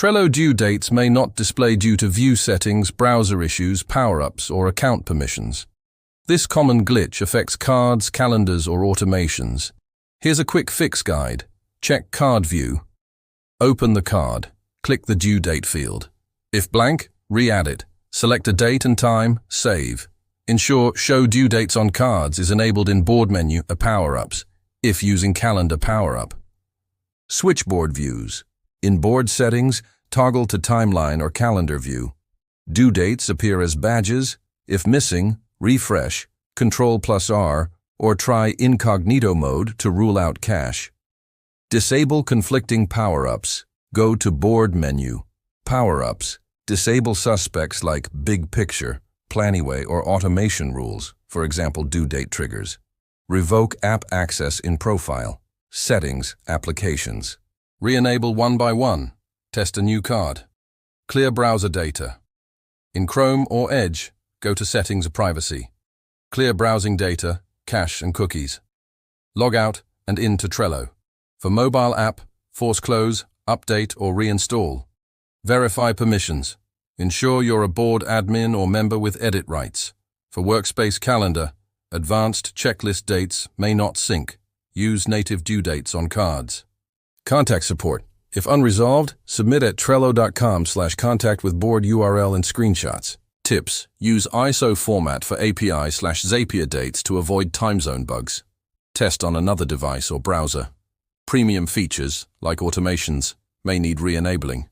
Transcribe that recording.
Trello due dates may not display due to view settings, browser issues, power-ups, or account permissions. This common glitch affects cards, calendars, or automations. Here's a quick fix guide. Check card view. Open the card. Click the due date field. If blank, re-add it. Select a date and time, save. Ensure Show Due Dates on Cards is enabled in Board menu, Power-ups, if using Calendar Power-up. Switchboard views. In Board settings, toggle to Timeline or Calendar view. Due dates appear as badges. If missing, refresh, Ctrl+R, or try Incognito mode to rule out cache. Disable conflicting power-ups. Go to Board menu, Power-ups. Disable suspects like Big Picture, Planyway, or Automation rules, for example due date triggers. Revoke app access in Profile, Settings, Applications. Re-enable one by one. Test a new card. Clear browser data. In Chrome or Edge, go to Settings or Privacy. Clear browsing data, cache and cookies. Log out and into Trello. For mobile app, force close, update or reinstall. Verify permissions. Ensure you're a board admin or member with edit rights. For workspace calendar, advanced checklist dates may not sync. Use native due dates on cards. Contact support. If unresolved, submit at trello.com/contact with board URL and screenshots. Tips. Use ISO format for API/Zapier dates to avoid time zone bugs. Test on another device or browser. Premium features, like automations, may need re-enabling.